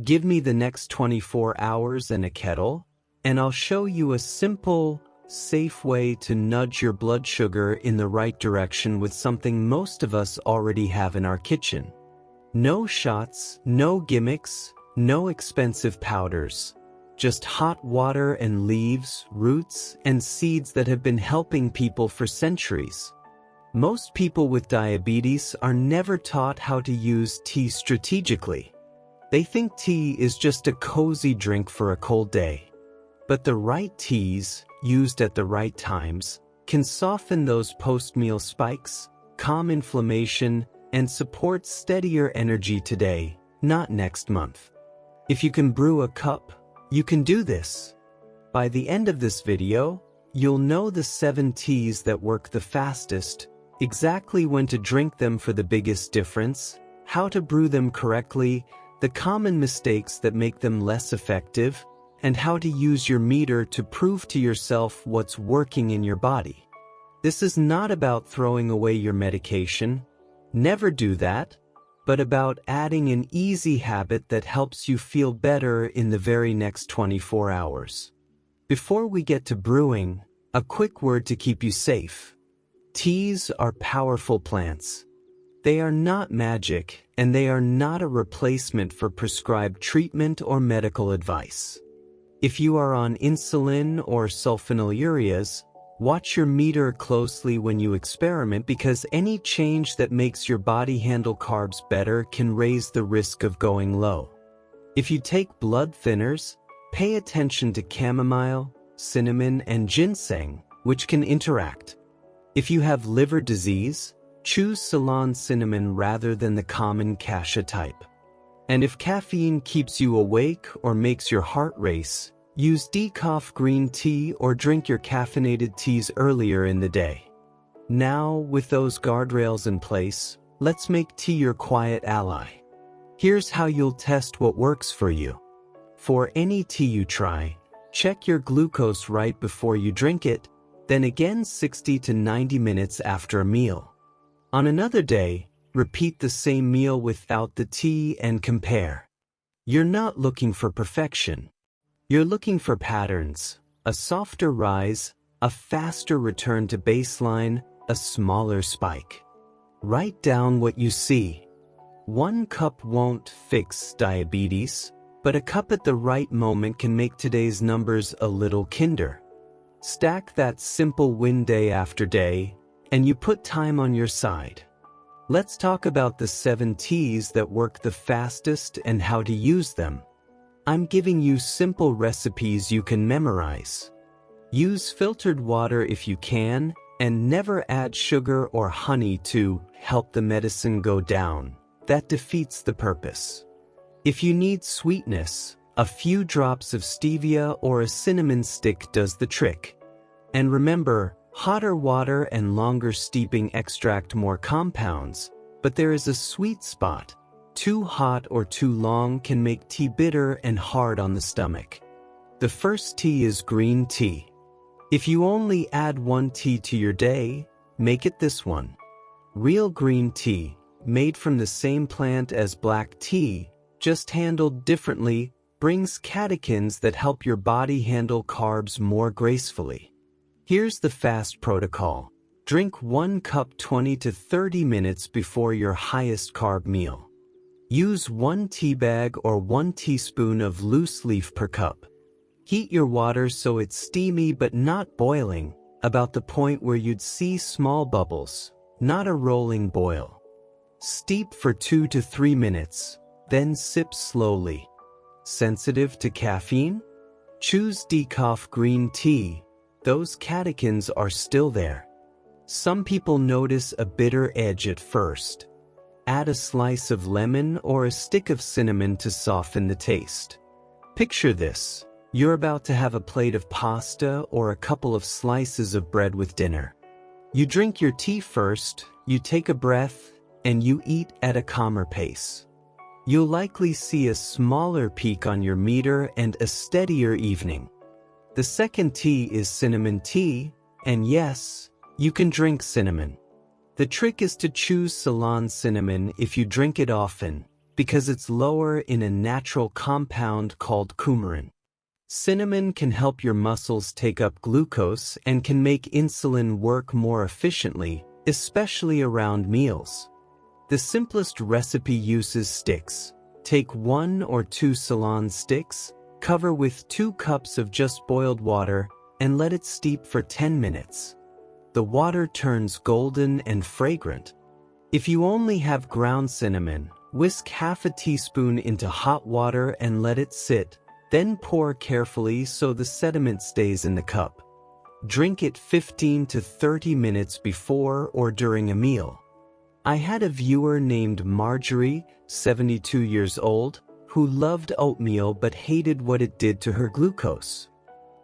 Give me the next 24 hours and a kettle, and I'll show you a simple, safe way to nudge your blood sugar in the right direction with something most of us already have in our kitchen. No shots, no gimmicks, no expensive powders. Just hot water and leaves, roots, and seeds that have been helping people for centuries. Most people with diabetes are never taught how to use tea strategically. They think tea is just a cozy drink for a cold day. But the right teas, used at the right times, can soften those post-meal spikes, calm inflammation, and support steadier energy today, not next month. If you can brew a cup, you can do this. By the end of this video, you'll know the 7 teas that work the fastest, exactly when to drink them for the biggest difference, how to brew them correctly, the common mistakes that make them less effective, and how to use your meter to prove to yourself what's working in your body. This is not about throwing away your medication. Never do that. But about adding an easy habit that helps you feel better in the very next 24 hours. Before we get to brewing, a quick word to keep you safe. Teas are powerful plants. They are not magic, and they are not a replacement for prescribed treatment or medical advice. If you are on insulin or sulfonylureas, watch your meter closely when you experiment, because any change that makes your body handle carbs better can raise the risk of going low. If you take blood thinners, pay attention to chamomile, cinnamon, and ginseng, which can interact. If you have liver disease, choose Ceylon cinnamon rather than the common cassia type. And if caffeine keeps you awake or makes your heart race, use decaf green tea or drink your caffeinated teas earlier in the day. Now, with those guardrails in place, let's make tea your quiet ally. Here's how you'll test what works for you. For any tea you try, check your glucose right before you drink it, then again 60 to 90 minutes after a meal. On another day, repeat the same meal without the tea and compare. You're not looking for perfection. You're looking for patterns, a softer rise, a faster return to baseline, a smaller spike. Write down what you see. 1 cup won't fix diabetes, but a cup at the right moment can make today's numbers a little kinder. Stack that simple win day after day, and you put time on your side. Let's talk about the 7 teas that work the fastest and how to use them. I'm giving you simple recipes you can memorize. Use filtered water if you can, and never add sugar or honey to help the medicine go down. That defeats the purpose. If you need sweetness, a few drops of stevia or a cinnamon stick does the trick. And remember, hotter water and longer steeping extract more compounds, but there is a sweet spot. Too hot or too long can make tea bitter and hard on the stomach. The first tea is green tea. If you only add 1 tea to your day, make it this one. Real green tea, made from the same plant as black tea, just handled differently, brings catechins that help your body handle carbs more gracefully. Here's the fast protocol. Drink 1 cup 20 to 30 minutes before your highest carb meal. Use 1 tea bag or 1 teaspoon of loose leaf per cup. Heat your water so it's steamy but not boiling, about the point where you'd see small bubbles, not a rolling boil. Steep for 2 to 3 minutes, then sip slowly. Sensitive to caffeine? Choose decaf green tea. Those catechins are still there. Some people notice a bitter edge at first. Add a slice of lemon or a stick of cinnamon to soften the taste. Picture this. You're about to have a plate of pasta or a couple of slices of bread with dinner. You drink your tea first, you take a breath, and you eat at a calmer pace. You'll likely see a smaller peak on your meter and a steadier evening. The second tea is cinnamon tea, and yes, you can drink cinnamon. The trick is to choose Ceylon cinnamon if you drink it often, because it's lower in a natural compound called coumarin. Cinnamon can help your muscles take up glucose and can make insulin work more efficiently, especially around meals. The simplest recipe uses sticks. Take 1 or 2 Ceylon sticks, cover with 2 cups of just boiled water, and let it steep for 10 minutes. The water turns golden and fragrant. If you only have ground cinnamon, whisk half a teaspoon into hot water and let it sit, then pour carefully so the sediment stays in the cup. Drink it 15 to 30 minutes before or during a meal. I had a viewer named Marjorie, 72 years old, who loved oatmeal but hated what it did to her glucose.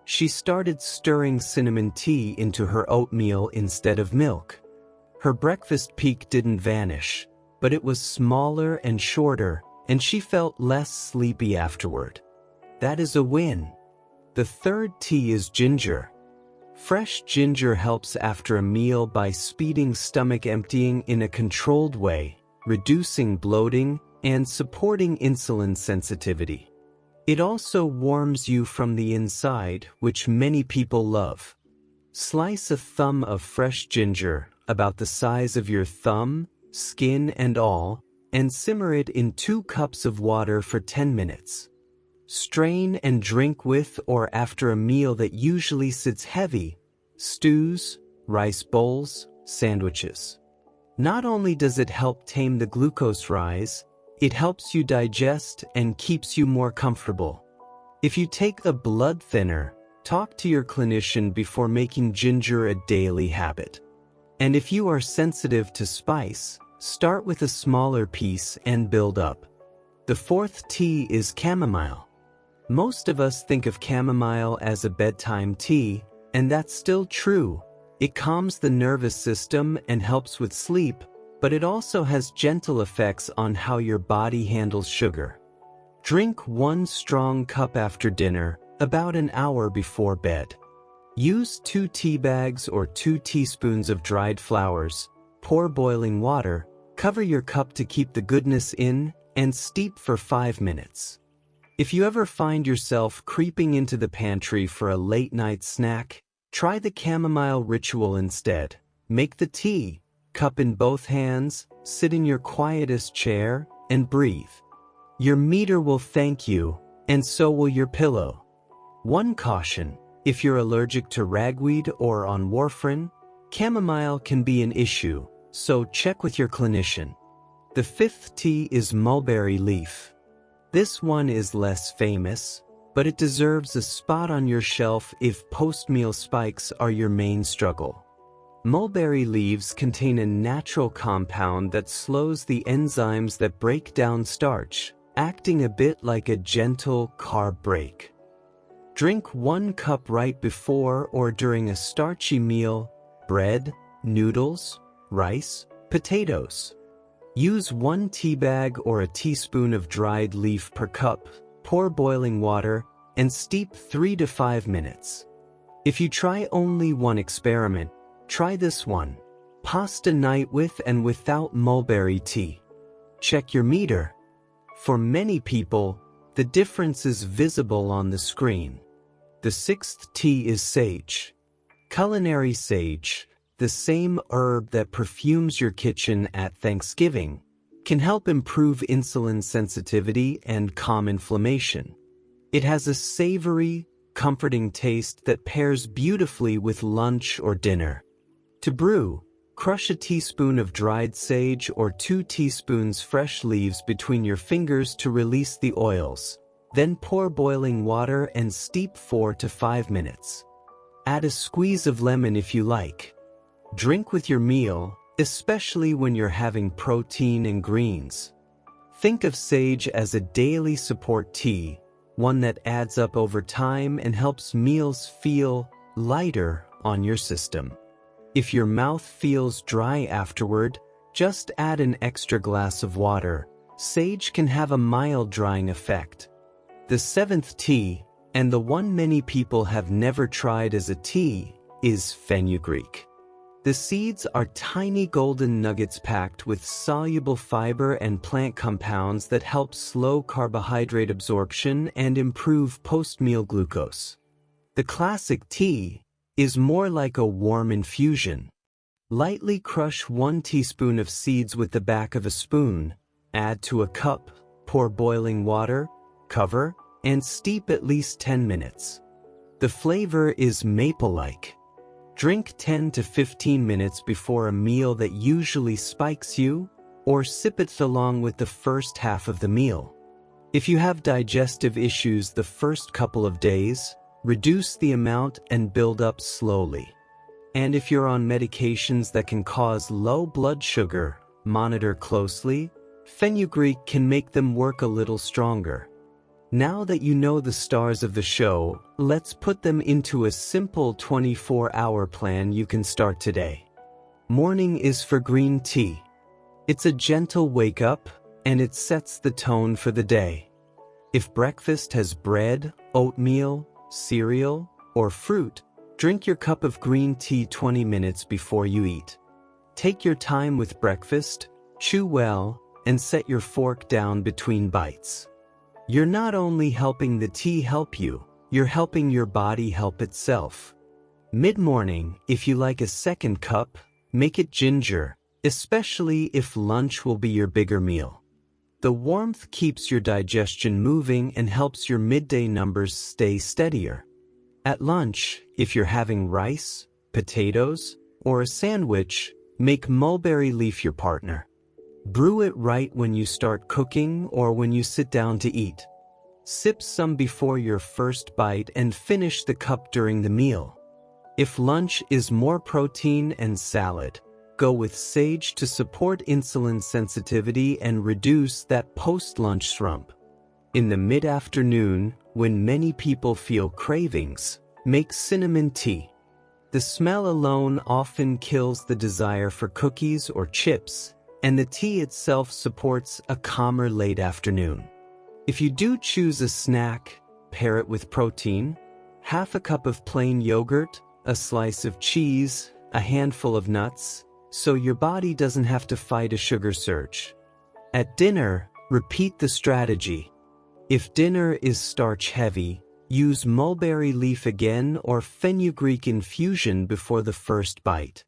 She started stirring cinnamon tea into her oatmeal instead of milk. Her breakfast peak didn't vanish, but it was smaller and shorter, and she felt less sleepy afterward. That is a win. The third tea is ginger. Fresh ginger helps after a meal by speeding stomach emptying in a controlled way, reducing bloating, and supporting insulin sensitivity. It also warms you from the inside, which many people love. Slice a thumb of fresh ginger, about the size of your thumb, skin and all, and simmer it in 2 cups of water for 10 minutes. Strain and drink with or after a meal that usually sits heavy: stews, rice bowls, sandwiches. Not only does it help tame the glucose rise, it helps you digest and keeps you more comfortable. If you take the blood thinner, talk to your clinician before making ginger a daily habit. And if you are sensitive to spice, start with a smaller piece and build up. The fourth tea is chamomile. Most of us think of chamomile as a bedtime tea, and that's still true. It calms the nervous system and helps with sleep, but it also has gentle effects on how your body handles sugar. Drink 1 strong cup after dinner, about an hour before bed. Use 2 tea bags or 2 teaspoons of dried flowers, pour boiling water, cover your cup to keep the goodness in, and steep for 5 minutes. If you ever find yourself creeping into the pantry for a late-night snack, try the chamomile ritual instead. Make the tea, cup in both hands, sit in your quietest chair, and breathe. Your meter will thank you, and so will your pillow. One caution: if you're allergic to ragweed or on warfarin, chamomile can be an issue, so check with your clinician. The fifth tea is mulberry leaf. This one is less famous, but it deserves a spot on your shelf if post-meal spikes are your main struggle. Mulberry leaves contain a natural compound that slows the enzymes that break down starch, acting a bit like a gentle carb break. Drink 1 cup right before or during a starchy meal: bread, noodles, rice, potatoes. Use 1 tea bag or a teaspoon of dried leaf per cup, pour boiling water, and steep 3 to 5 minutes. If you try only one experiment, try this one: pasta night with and without mulberry tea. Check your meter. For many people, the difference is visible on the screen. The sixth tea is sage. Culinary sage, the same herb that perfumes your kitchen at Thanksgiving, can help improve insulin sensitivity and calm inflammation. It has a savory, comforting taste that pairs beautifully with lunch or dinner. To brew, crush a teaspoon of dried sage or 2 teaspoons fresh leaves between your fingers to release the oils. Then pour boiling water and steep 4 to 5 minutes. Add a squeeze of lemon if you like. Drink with your meal, especially when you're having protein and greens. Think of sage as a daily support tea, one that adds up over time and helps meals feel lighter on your system. If your mouth feels dry afterward, just add an extra glass of water. Sage can have a mild drying effect. The seventh tea, and the one many people have never tried as a tea, is fenugreek. The seeds are tiny golden nuggets packed with soluble fiber and plant compounds that help slow carbohydrate absorption and improve post-meal glucose. The classic tea is more like a warm infusion. Lightly crush 1 teaspoon of seeds with the back of a spoon, add to a cup, pour boiling water, cover, and steep at least 10 minutes. The flavor is maple-like. Drink 10 to 15 minutes before a meal that usually spikes you, or sip it along with the first half of the meal. If you have digestive issues the first couple of days, reduce the amount and build up slowly. And if you're on medications that can cause low blood sugar, monitor closely. Fenugreek can make them work a little stronger. Now that you know the stars of the show, let's put them into a simple 24-hour plan you can start today. Morning is for green tea. It's a gentle wake-up, and it sets the tone for the day. If breakfast has bread, oatmeal, cereal, or fruit, drink your cup of green tea 20 minutes before you eat. Take your time with breakfast, chew well, and set your fork down between bites. You're not only helping the tea help you, you're helping your body help itself. Mid-morning, if you like a second cup, make it ginger, especially if lunch will be your bigger meal. The warmth keeps your digestion moving and helps your midday numbers stay steadier. At lunch, if you're having rice, potatoes, or a sandwich, make mulberry leaf your partner. Brew it right when you start cooking or when you sit down to eat. Sip some before your first bite and finish the cup during the meal. If lunch is more protein and salad, go with sage to support insulin sensitivity and reduce that post-lunch slump. In the mid-afternoon, when many people feel cravings, make cinnamon tea. The smell alone often kills the desire for cookies or chips, and the tea itself supports a calmer late afternoon. If you do choose a snack, pair it with protein, half a cup of plain yogurt, a slice of cheese, a handful of nuts, so your body doesn't have to fight a sugar surge. At dinner, repeat the strategy. If dinner is starch-heavy, use mulberry leaf again or fenugreek infusion before the first bite.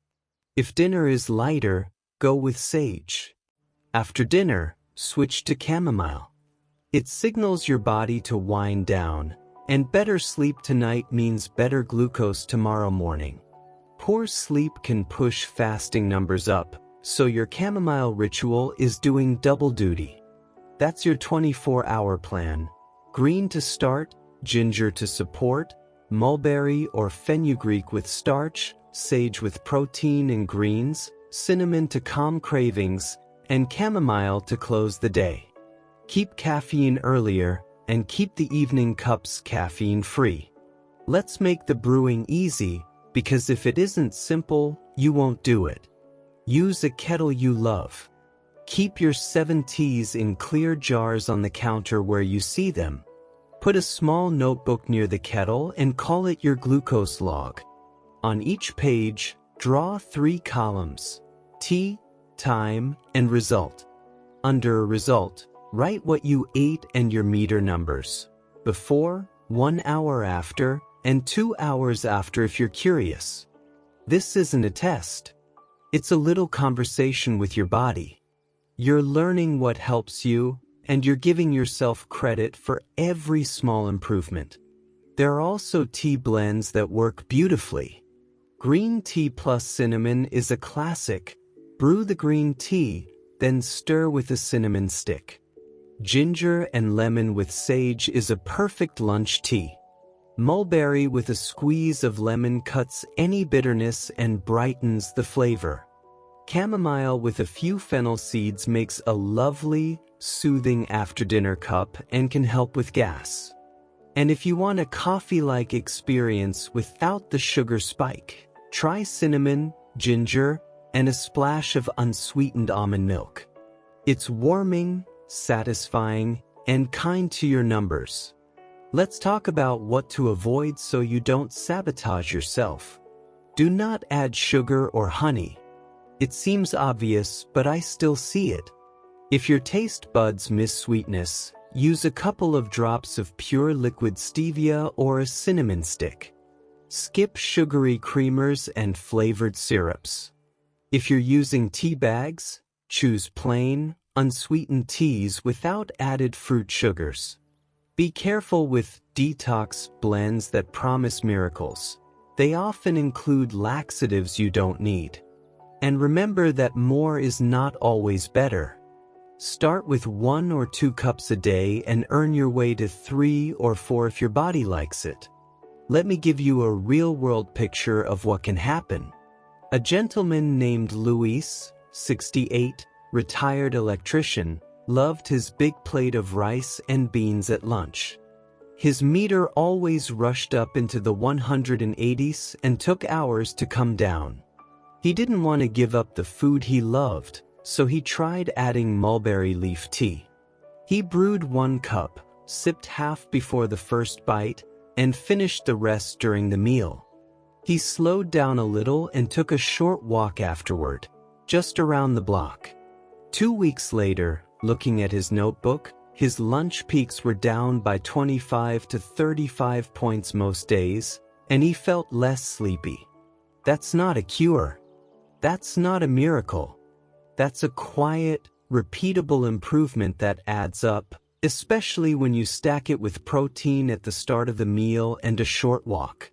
If dinner is lighter, go with sage. After dinner, switch to chamomile. It signals your body to wind down, and better sleep tonight means better glucose tomorrow morning. Poor sleep can push fasting numbers up, so your chamomile ritual is doing double duty. That's your 24-hour plan. Green to start, ginger to support, mulberry or fenugreek with starch, sage with protein and greens, cinnamon to calm cravings, and chamomile to close the day. Keep caffeine earlier, and keep the evening cups caffeine-free. Let's make the brewing easy, because if it isn't simple, you won't do it. Use a kettle you love. Keep your 7 teas in clear jars on the counter where you see them. Put a small notebook near the kettle and call it your glucose log. On each page, draw 3 columns: tea, time, and result. Under a result, write what you ate and your meter numbers. Before, 1 hour after, and 2 hours after if you're curious. This isn't a test. It's a little conversation with your body. You're learning what helps you, and you're giving yourself credit for every small improvement. There are also tea blends that work beautifully. Green tea plus cinnamon is a classic. Brew the green tea, then stir with a cinnamon stick. Ginger and lemon with sage is a perfect lunch tea. Mulberry with a squeeze of lemon cuts any bitterness and brightens the flavor. Chamomile with a few fennel seeds makes a lovely, soothing after-dinner cup and can help with gas. And if you want a coffee-like experience without the sugar spike, try cinnamon, ginger, and a splash of unsweetened almond milk. It's warming, satisfying, and kind to your numbers. Let's talk about what to avoid so you don't sabotage yourself. Do not add sugar or honey. It seems obvious, but I still see it. If your taste buds miss sweetness, use a couple of drops of pure liquid stevia or a cinnamon stick. Skip sugary creamers and flavored syrups. If you're using tea bags, choose plain, unsweetened teas without added fruit sugars. Be careful with detox blends that promise miracles. They often include laxatives you don't need. And remember that more is not always better. Start with 1 or 2 cups a day and earn your way to 3 or 4 if your body likes it. Let me give you a real-world picture of what can happen. A gentleman named Luis, 68, retired electrician, loved his big plate of rice and beans at lunch. His meter always rushed up into the 180s and took hours to come down. He didn't want to give up the food he loved, so he tried adding mulberry leaf tea. He brewed 1 cup, sipped half before the first bite, and finished the rest during the meal. He slowed down a little and took a short walk afterward, just around the block. 2 weeks later, looking at his notebook, his lunch peaks were down by 25 to 35 points most days, and he felt less sleepy. That's not a cure. That's not a miracle. That's a quiet, repeatable improvement that adds up, especially when you stack it with protein at the start of the meal and a short walk.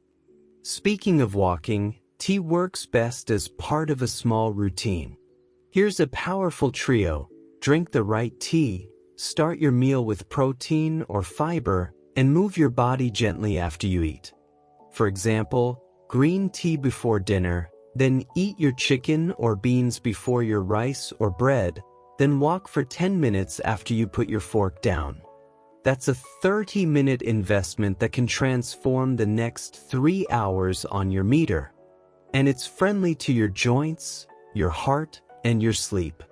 Speaking of walking, tea works best as part of a small routine. Here's a powerful trio. Drink the right tea, start your meal with protein or fiber, and move your body gently after you eat. For example, green tea before dinner, then eat your chicken or beans before your rice or bread, then walk for 10 minutes after you put your fork down. That's a 30-minute investment that can transform the next 3 hours on your meter. And it's friendly to your joints, your heart, and your sleep.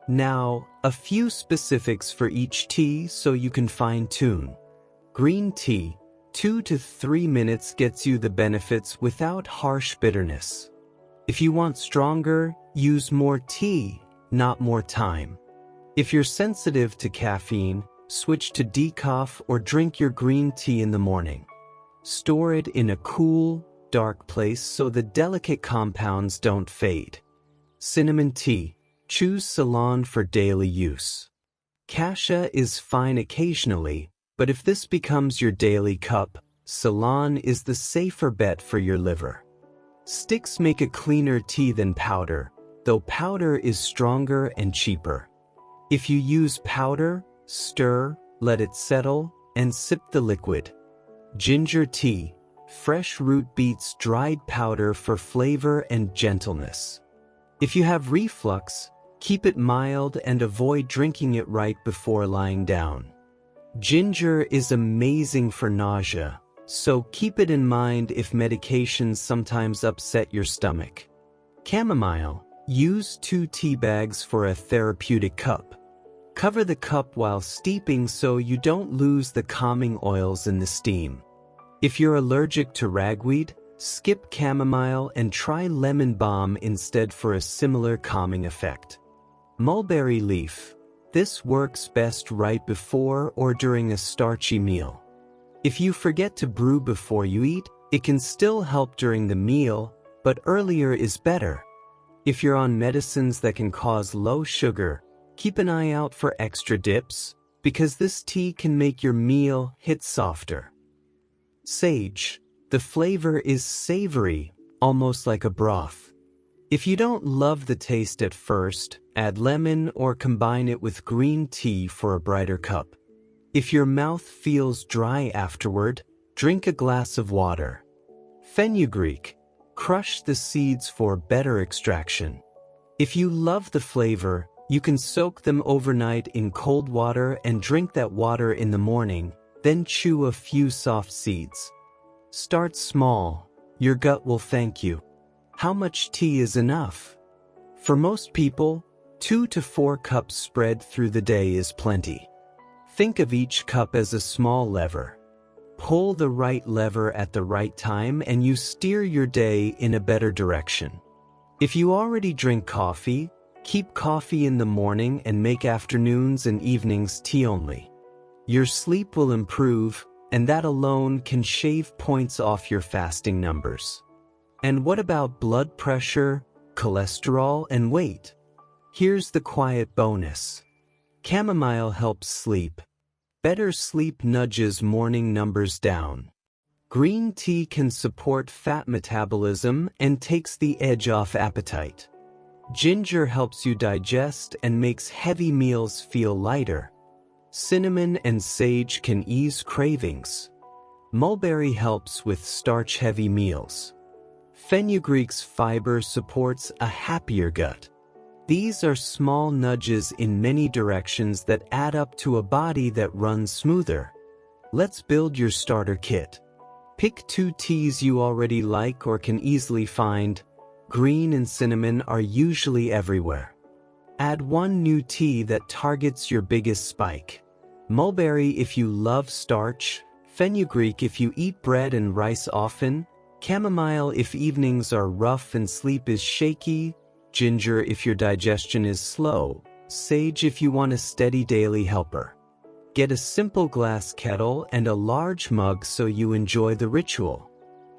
Now, a few specifics for each tea so you can fine-tune. Green tea, 2 to 3 minutes gets you the benefits without harsh bitterness. If you want stronger, use more tea, not more time. If you're sensitive to caffeine, switch to decaf or drink your green tea in the morning. Store it in a cool, dark place so the delicate compounds don't fade. Cinnamon tea, choose Ceylon for daily use. Cassia is fine occasionally, but if this becomes your daily cup, Ceylon is the safer bet for your liver. Sticks make a cleaner tea than powder, though powder is stronger and cheaper. If you use powder, stir, let it settle, and sip the liquid. Ginger tea, fresh root beets dried powder for flavor and gentleness. If you have reflux, keep it mild and avoid drinking it right before lying down. Ginger is amazing for nausea, so keep it in mind if medications sometimes upset your stomach. Chamomile, use 2 tea bags for a therapeutic cup. Cover the cup while steeping so you don't lose the calming oils in the steam. If you're allergic to ragweed, skip chamomile and try lemon balm instead for a similar calming effect. Mulberry leaf, this works best right before or during a starchy meal. If you forget to brew before you eat, it can still help during the meal, but earlier is better. If you're on medicines that can cause low sugar, keep an eye out for extra dips, because this tea can make your meal hit softer. Sage, the flavor is savory, almost like a broth. If you don't love the taste at first, add lemon or combine it with green tea for a brighter cup. If your mouth feels dry afterward, drink a glass of water. Fenugreek, crush the seeds for better extraction. If you love the flavor, you can soak them overnight in cold water and drink that water in the morning, then chew a few soft seeds. Start small. Your gut will thank you. How much tea is enough? For most people, 2 to 4 cups spread through the day is plenty. Think of each cup as a small lever. Pull the right lever at the right time and you steer your day in a better direction. If you already drink coffee, keep coffee in the morning and make afternoons and evenings tea only. Your sleep will improve, and that alone can shave points off your fasting numbers. And what about blood pressure, cholesterol, and weight? Here's the quiet bonus. Chamomile helps sleep. Better sleep nudges morning numbers down. Green tea can support fat metabolism and takes the edge off appetite. Ginger helps you digest and makes heavy meals feel lighter. Cinnamon and sage can ease cravings. Mulberry helps with starch-heavy meals. Fenugreek's fiber supports a happier gut. These are small nudges in many directions that add up to a body that runs smoother. Let's build your starter kit. Pick 2 teas you already like or can easily find. Green and cinnamon are usually everywhere. Add 1 new tea that targets your biggest spike. Mulberry if you love starch, fenugreek if you eat bread and rice often, chamomile if evenings are rough and sleep is shaky, ginger if your digestion is slow, sage if you want a steady daily helper. Get a simple glass kettle and a large mug so you enjoy the ritual.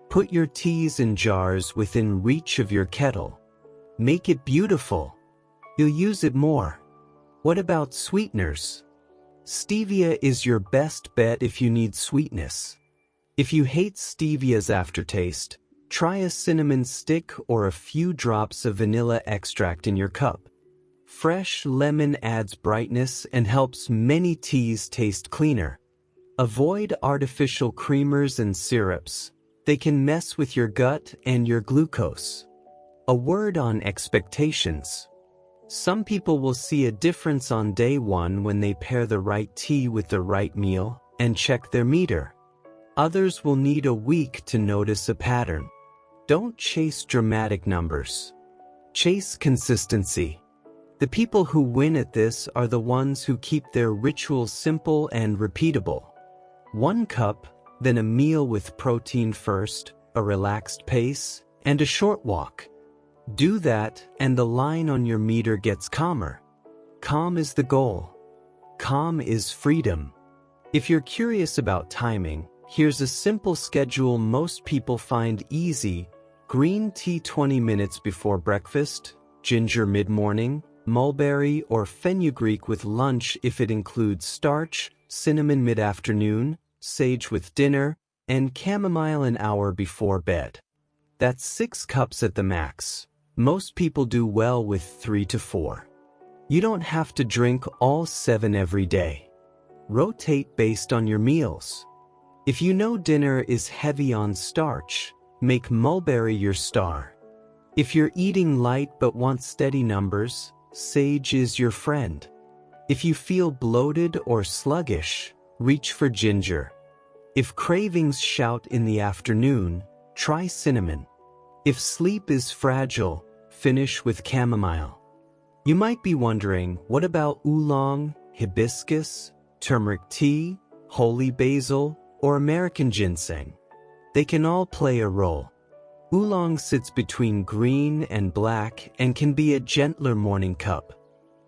Put your teas in jars within reach of your kettle. Make it beautiful. You'll use it more. What about sweeteners? Stevia is your best bet if you need sweetness. If you hate stevia's aftertaste, try a cinnamon stick or a few drops of vanilla extract in your cup. Fresh lemon adds brightness and helps many teas taste cleaner. Avoid artificial creamers and syrups. They can mess with your gut and your glucose. A word on expectations. Some people will see a difference on day 1 when they pair the right tea with the right meal and check their meter. Others will need a week to notice a pattern. Don't chase dramatic numbers. Chase consistency. The people who win at this are the ones who keep their rituals simple and repeatable. 1 cup, then a meal with protein first, a relaxed pace, and a short walk. Do that, and the line on your meter gets calmer. Calm is the goal. Calm is freedom. If you're curious about timing, here's a simple schedule most people find easy. Green tea 20 minutes before breakfast, ginger mid-morning, mulberry or fenugreek with lunch if it includes starch, cinnamon mid-afternoon, sage with dinner, and chamomile an hour before bed. That's 6 cups at the max. Most people do well with 3 to 4. You don't have to drink all 7 every day. Rotate based on your meals. If you know dinner is heavy on starch, make mulberry your star. If you're eating light but want steady numbers, sage is your friend. If you feel bloated or sluggish, reach for ginger. If cravings shout in the afternoon, try cinnamon. If sleep is fragile, finish with chamomile. You might be wondering, what about oolong, hibiscus, turmeric tea, holy basil, or American ginseng? They can all play a role. Oolong sits between green and black and can be a gentler morning cup.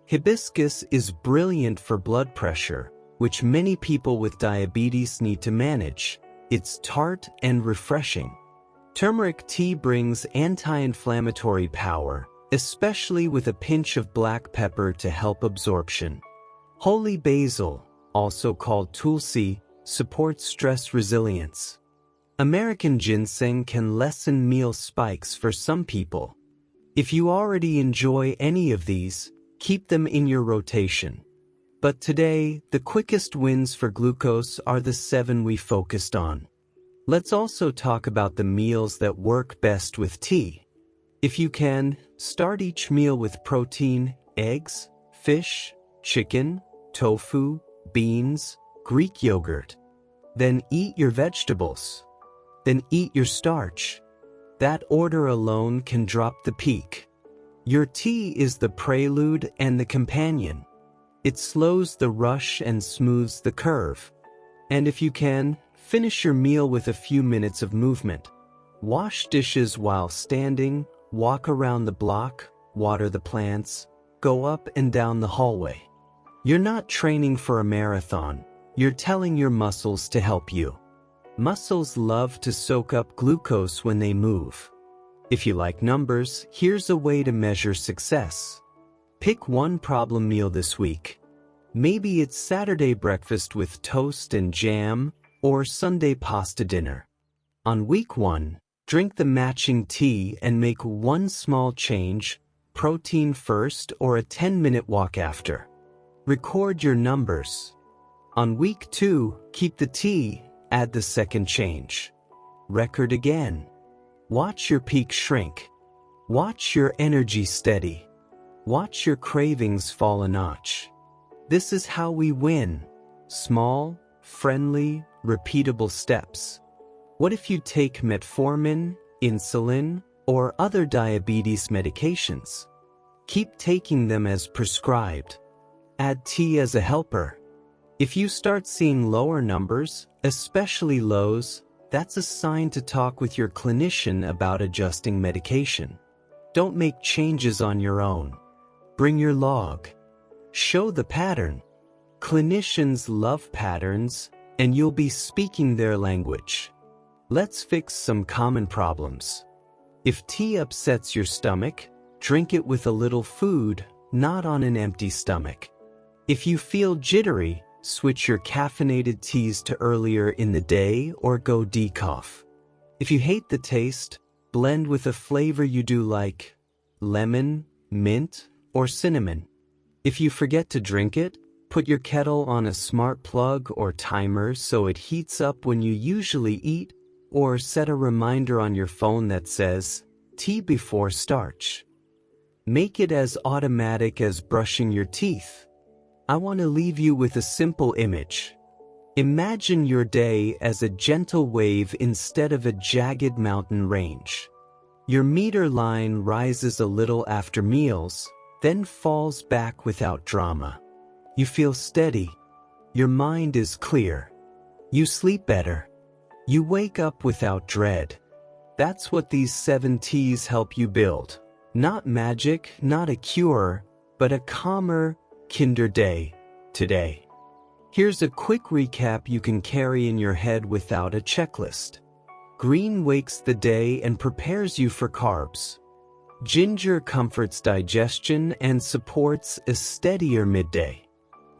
Hibiscus is brilliant for blood pressure, which many people with diabetes need to manage. It's tart and refreshing. Turmeric tea brings anti-inflammatory power, especially with a pinch of black pepper to help absorption. Holy basil, also called tulsi, supports stress resilience. American ginseng can lessen meal spikes for some people. If you already enjoy any of these, keep them in your rotation. But today, the quickest wins for glucose are the 7 we focused on. Let's also talk about the meals that work best with tea. If you can, start each meal with protein, eggs, fish, chicken, tofu, beans, Greek yogurt. Then eat your vegetables. Then eat your starch. That order alone can drop the peak. Your tea is the prelude and the companion. It slows the rush and smooths the curve. And if you can, Finish your meal with a few minutes of movement. Wash dishes while standing, walk around the block, water the plants, go up and down the hallway. You're not training for a marathon. You're telling your muscles to help you. Muscles love to soak up glucose when they move. If you like numbers, here's a way to measure success. Pick one problem meal this week. Maybe it's Saturday breakfast with toast and jam, or Sunday pasta dinner. On week 1, drink the matching tea and make one small change, protein first or a 10-minute walk after. Record your numbers. On week 2, keep the tea, add the second change. Record again. Watch your peak shrink. Watch your energy steady. Watch your cravings fall a notch. This is how we win. Small, friendly, repeatable steps. What if you take metformin, insulin, or other diabetes medications? Keep taking them as prescribed. Add tea as a helper. If you start seeing lower numbers, especially lows, that's a sign to talk with your clinician about adjusting medication. Don't make changes on your own. Bring your log. Show the pattern. Clinicians love patterns, and you'll be speaking their language. Let's fix some common problems. If tea upsets your stomach, drink it with a little food, not on an empty stomach. If you feel jittery, switch your caffeinated teas to earlier in the day or go decaf. If you hate the taste, blend with a flavor you do like lemon, mint, or cinnamon. If you forget to drink it, put your kettle on a smart plug or timer so it heats up when you usually eat, or set a reminder on your phone that says, tea before starch. Make it as automatic as brushing your teeth. I want to leave you with a simple image. Imagine your day as a gentle wave instead of a jagged mountain range. Your meter line rises a little after meals, then falls back without drama. You feel steady. Your mind is clear. You sleep better. You wake up without dread. That's what these 7 T's help you build. Not magic, not a cure, but a calmer, kinder day today. Here's a quick recap you can carry in your head without a checklist. Green wakes the day and prepares you for carbs. Ginger comforts digestion and supports a steadier midday.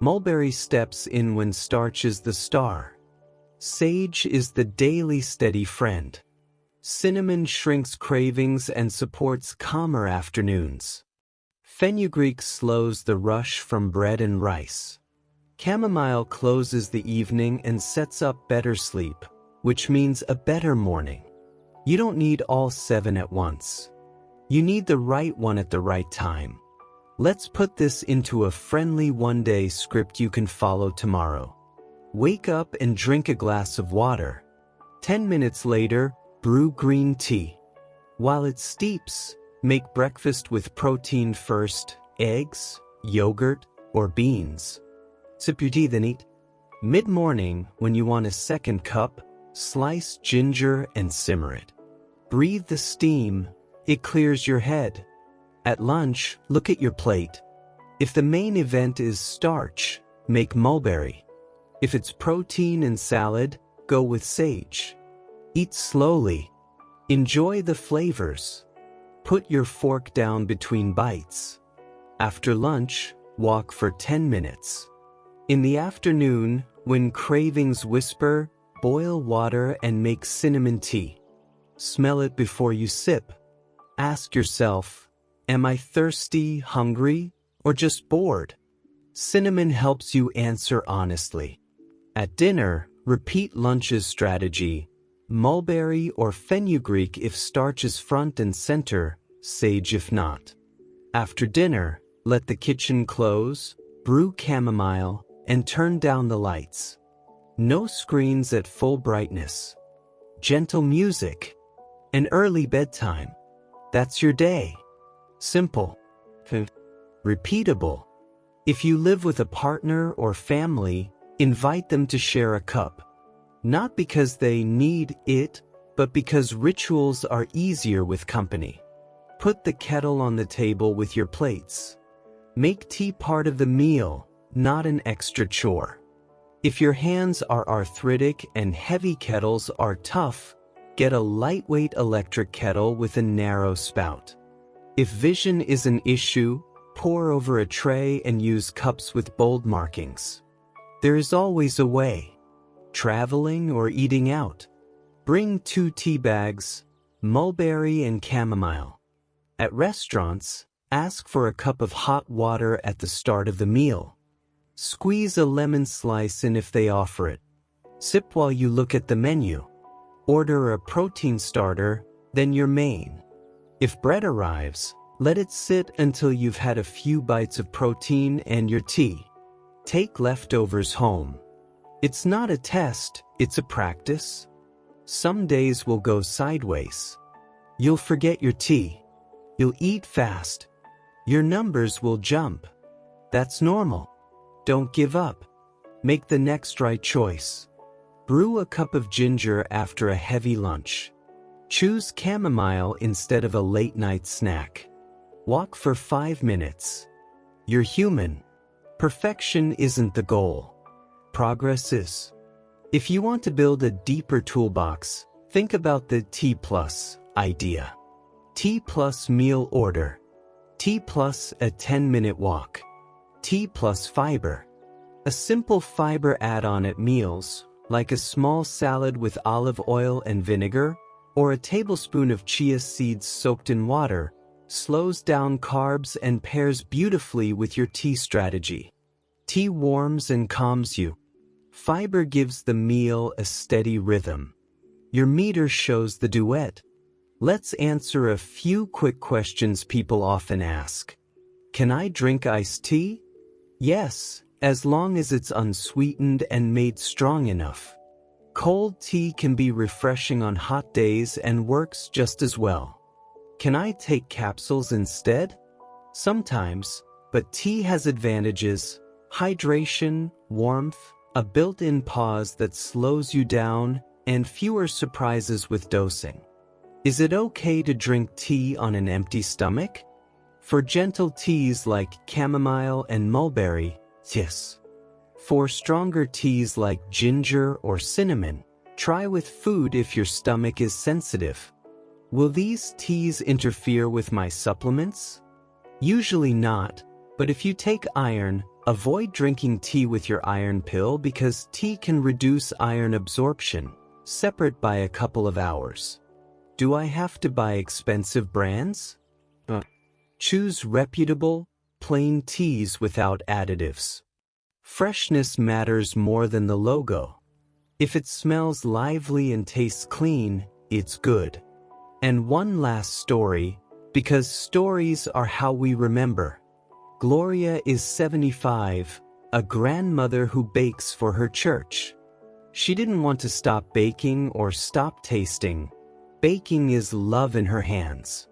Mulberry steps in when starch is the star. Sage is the daily steady friend. Cinnamon shrinks cravings and supports calmer afternoons. Fenugreek slows the rush from bread and rice. Chamomile closes the evening and sets up better sleep, which means a better morning. You don't need all 7 at once. You need the right one at the right time. Let's put this into a friendly one-day script you can follow tomorrow. Wake up and drink a glass of water. 10 minutes later, brew green tea. While it steeps, make breakfast with protein first, eggs, yogurt, or beans. Sip your tea, then eat. Mid-morning, when you want a second cup, slice ginger and simmer it. Breathe the steam. It clears your head. At lunch, look at your plate. If the main event is starch, make mulberry. If it's protein and salad, go with sage. Eat slowly. Enjoy the flavors. Put your fork down between bites. After lunch, walk for 10 minutes. In the afternoon, when cravings whisper, boil water and make cinnamon tea. Smell it before you sip. Ask yourself, am I thirsty, hungry, or just bored? Cinnamon helps you answer honestly. At dinner, repeat lunch's strategy. Mulberry or fenugreek if starch is front and center, sage if not. After dinner, let the kitchen close, brew chamomile, and turn down the lights. No screens at full brightness. Gentle music. An early bedtime. That's your day. Simple. Repeatable. If you live with a partner or family, invite them to share a cup. Not because they need it, but because rituals are easier with company. Put the kettle on the table with your plates. Make tea part of the meal, not an extra chore. If your hands are arthritic and heavy kettles are tough, get a lightweight electric kettle with a narrow spout. If vision is an issue, pour over a tray and use cups with bold markings. There is always a way. Traveling or eating out. Bring 2 tea bags, Mulberry and Chamomile. At restaurants, ask for a cup of hot water at the start of the meal. Squeeze a lemon slice in if they offer it. Sip while you look at the menu. Order a protein starter, then your main. If bread arrives, let it sit until you've had a few bites of protein and your tea. Take leftovers home. It's not a test, it's a practice. Some days will go sideways. You'll forget your tea. You'll eat fast. Your numbers will jump. That's normal. Don't give up. Make the next right choice. Brew a cup of ginger after a heavy lunch. Choose chamomile instead of a late-night snack. Walk for 5 minutes. You're human. Perfection isn't the goal. Progress is. If you want to build a deeper toolbox, think about the T+ idea. T+ meal order. T+ a 10-minute walk. T+ fiber. A simple fiber add-on at meals, like a small salad with olive oil and vinegar, or a tablespoon of chia seeds soaked in water, slows down carbs and pairs beautifully with your tea strategy. Tea warms and calms you. Fiber gives the meal a steady rhythm. Your meter shows the duet. Let's answer a few quick questions people often ask. Can I drink iced tea? Yes, as long as it's unsweetened and made strong enough. Cold tea can be refreshing on hot days and works just as well. Can I take capsules instead? Sometimes, but tea has advantages: hydration, warmth, a built-in pause that slows you down, and fewer surprises with dosing. Is it okay to drink tea on an empty stomach? For gentle teas like chamomile and mulberry, yes. For stronger teas like ginger or cinnamon, try with food if your stomach is sensitive. Will these teas interfere with my supplements? Usually not, but if you take iron, avoid drinking tea with your iron pill because tea can reduce iron absorption, separate by a couple of hours. Do I have to buy expensive brands? Choose reputable, plain teas without additives. Freshness matters more than the logo. If it smells lively and tastes clean, it's good. And one last story, because stories are how we remember. Gloria is 75, a grandmother who bakes for her church. She didn't want to stop baking or stop tasting. Baking is love in her hands.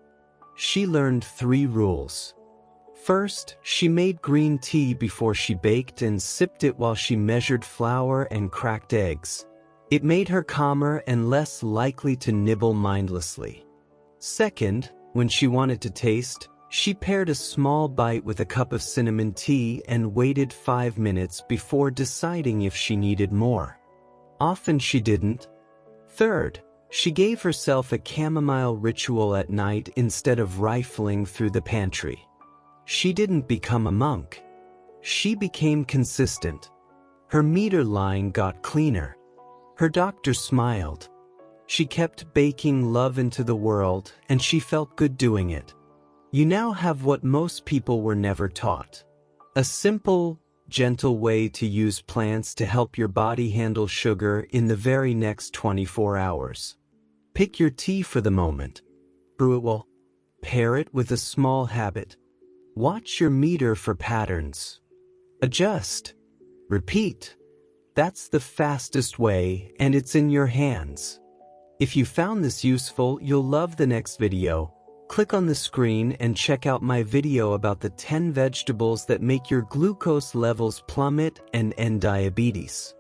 She learned 3 rules. First, she made green tea before she baked and sipped it while she measured flour and cracked eggs. It made her calmer and less likely to nibble mindlessly. Second, when she wanted to taste, she paired a small bite with a cup of cinnamon tea and waited 5 minutes before deciding if she needed more. Often she didn't. Third, she gave herself a chamomile ritual at night instead of rifling through the pantry. She didn't become a monk. She became consistent. Her meter line got cleaner. Her doctor smiled. She kept baking love into the world, and she felt good doing it. You now have what most people were never taught. A simple, gentle way to use plants to help your body handle sugar in the very next 24 hours. Pick your tea for the moment. Brew it well. Pair it with a small habit. Watch your meter for patterns. Adjust. Repeat. That's the fastest way, and it's in your hands. If you found this useful, you'll love the next video. Click on the screen and check out my video about the 10 vegetables that make your glucose levels plummet and end diabetes.